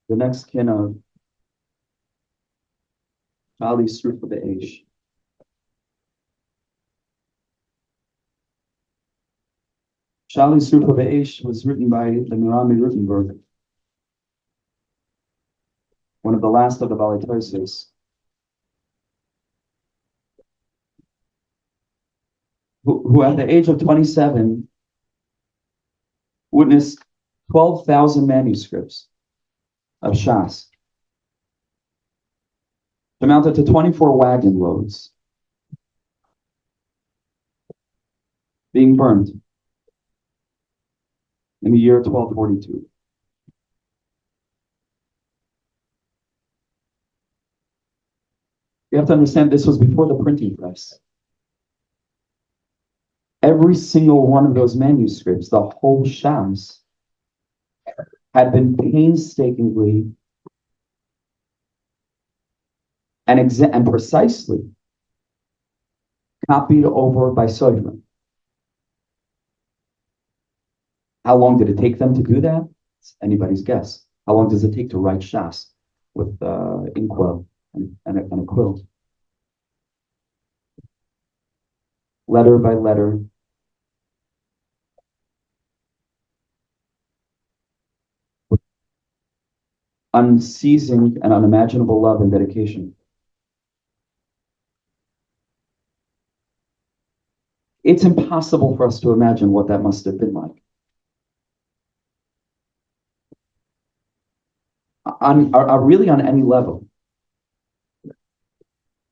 The next kinnah, Sha'ali Serufah B'Aish. Sha'ali Serufah B'Aish was written by the Mirami Rutenberg, one of the last of the Bali Toises, who at the age of 27 witnessed 12,000 manuscripts of Shas, amounted to 24 wagon loads being burned in the year 1242. You have to understand this was before the printing press. Every single one of those manuscripts, the whole Shas, had been painstakingly and precisely copied over by Soifrim. How long did it take them to do that? It's anybody's guess. How long does it take to write Shas with inkwell and a quill? Letter by letter. With unceasing and unimaginable love and dedication. It's impossible for us to imagine what that must have been like. Really on any level.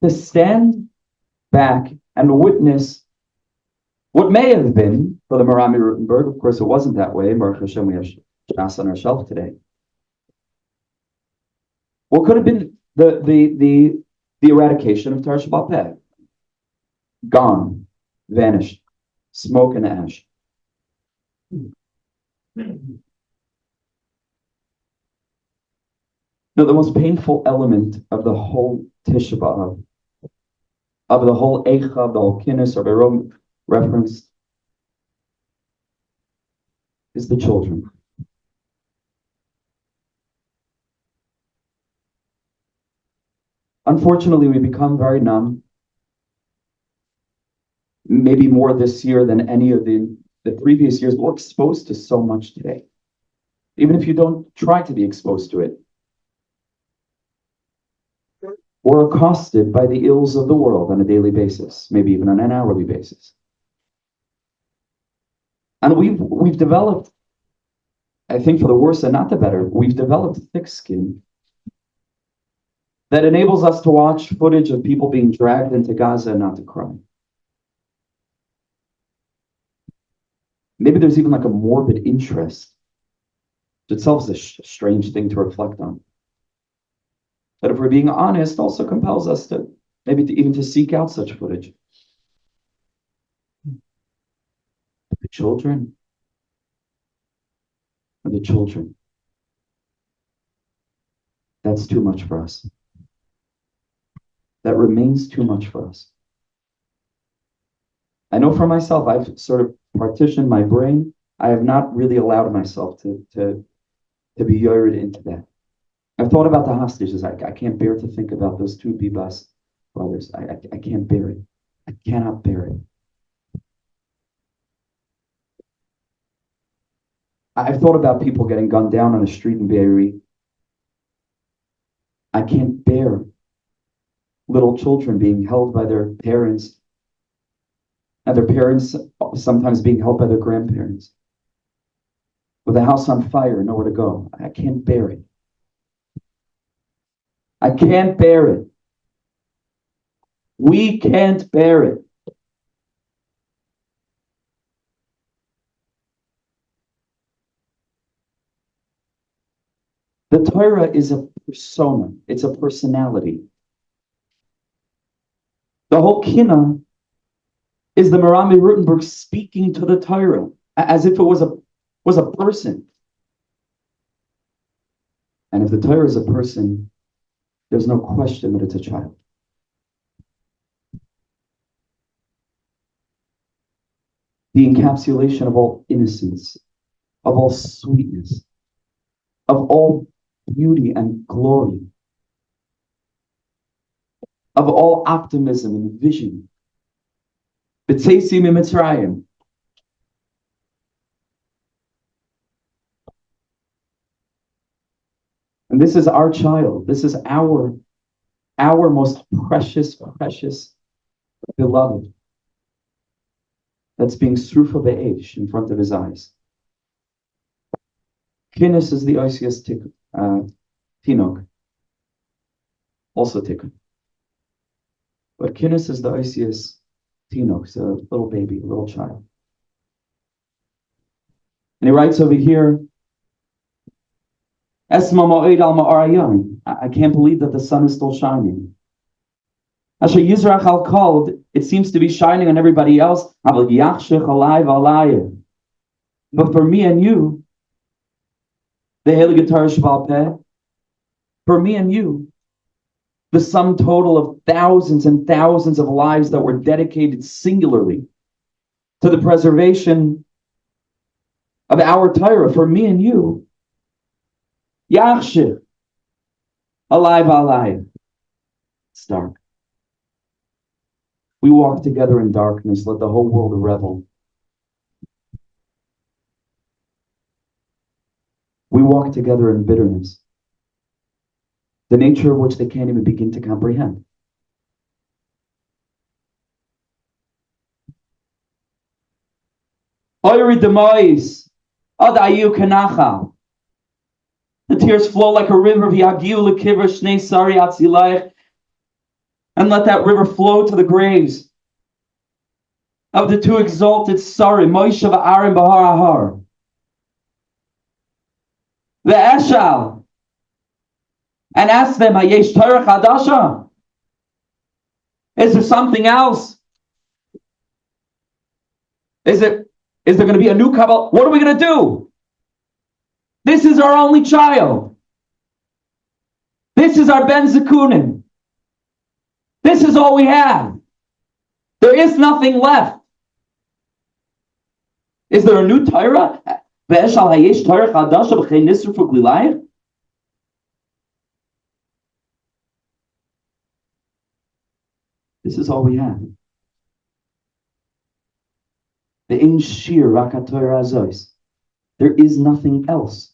To stand back and witness what may have been for the Mirami Rutenberg. Of course, it wasn't that way. Baruch Hashem, we have Shas on our shelf today. What could have been the eradication of Tar Shabbat Peh? Gone, vanished, smoke and ash. No, the most painful element of the whole Tisha B'Av, of the whole Eicha, the whole kinnah, or Barom referenced, is the children. Unfortunately, we become very numb, maybe more this year than any of the previous years. We're exposed to so much today. Even if you don't try to be exposed to it. We're accosted by the ills of the world on a daily basis, maybe even on an hourly basis. And we've developed, I think for the worse and not the better, we've developed thick skin that enables us to watch footage of people being dragged into Gaza and not to cry. Maybe there's even like a morbid interest, which itself is a strange thing to reflect on. But if we're being honest, also compels us to maybe even to seek out such footage. The children. That's too much for us. That remains too much for us. I know for myself, I've sort of partitioned my brain. I have not really allowed myself to be lured into that. I've thought about the hostages. I can't bear to think about those two Bibas brothers. I can't bear it. I cannot bear it. I've thought about people getting gunned down on a street in Beirut. I can't bear little children being held by their parents, and their parents sometimes being held by their grandparents. With a house on fire, nowhere to go. I can't bear it. I can't bear it. We can't bear it. The Torah is a persona. It's a personality. The whole kinnah is the Mirami Rutenberg speaking to the Torah as if it was a person. And if the Torah is a person, there's no question that it's a child. The encapsulation of all innocence, of all sweetness, of all beauty and glory, of all optimism and vision. B'tzeisi miMitzrayim. And this is our child. This is our most precious, beloved, that's being Serufah B'Aish in front of his eyes. Kinnah is the Oisius Tinok, also Tikkun. But kinnah is the Oisius Tinok, it's a little baby, a little child. And he writes over here, Esma Ma'od al Ma'arayon. I can't believe that the sun is still shining. Asher Yizrach al Kol, it seems to be shining on everybody else. But for me and you, the Heilige Torah Sheba'al Peh, for me and you, the sum total of thousands and thousands of lives that were dedicated singularly to the preservation of our Torah, for me and you, Yachshir, alive. It's dark. We walk together in darkness. Let the whole world revel. We walk together in bitterness, the nature of which they can't even begin to comprehend. Oyri demois, ad ayu kenachal. The tears flow like a river, v'yagiu l'kiver shnei sari atzilayich, and let that river flow to the graves of the two exalted Sari, Moshe v'Aaron b'Har Ahar. Ve'eshal, and ask them, Hayesh Torah Chadasha? Is there something else? Is there going to be a new Kabbalah? What are we going to do? This is our only child. This is our Ben Zekunim. This is all we have. There is nothing left. Is there a new Torah? This is all we have. The Ein Shir Rakat Torah Azois. There is nothing else.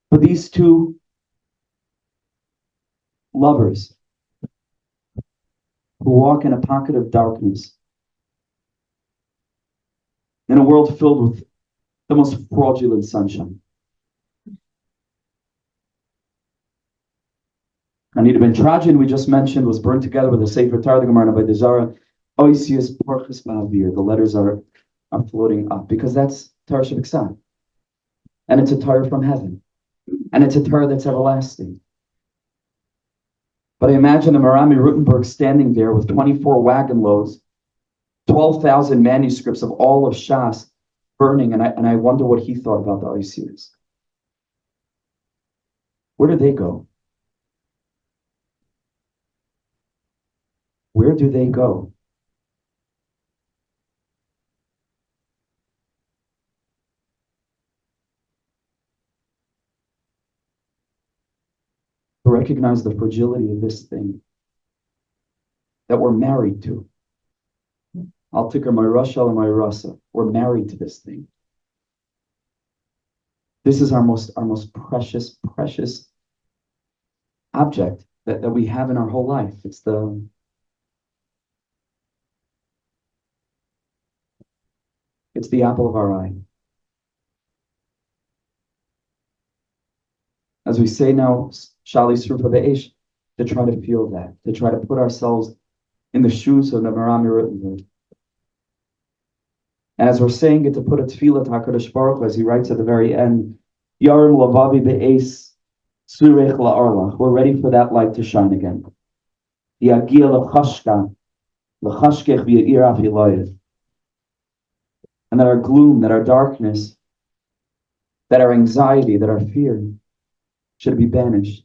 But these two lovers who walk in a pocket of darkness, in a world filled with the most fraudulent sunshine. Anita ben Trajan, we just mentioned, was burned together with a Sefer Torah, the Gemara by the Zara. Oisius Porchus Ba'avir. The letters are floating up because that's Torah Shabbat. And it's a Torah from heaven. And it's a Torah that's everlasting. But I imagine a Marami Rutenberg standing there with 24 wagon loads, 12,000 manuscripts of all of Shas burning, and I wonder what he thought about the Oisius. Where do they go? Where do they go? To recognize the fragility of this thing that we're married to. I'll take her my Russia and my Rasa. We're married to this thing. This is our most precious object that we have in our whole life. It's the apple of our eye. As we say now, Sha'ali Serufah B'Aish, to try to feel that, to try to put ourselves in the shoes of the Marami Rutenberg. And as we're saying it, to put a tefillah to HaKadosh Baruch Hu, as he writes at the very end, Yarim Lavavi Be'es Surech La'arlach. We're ready for that light to shine again. Yagia L'chashka L'chashkech V'yir Afilayet. And that our gloom, that our darkness, that our anxiety, that our fear should be banished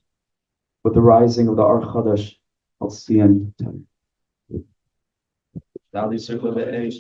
with the rising of the Ar Chadash Al Siyan. Sha'ali Serufah B'Aish.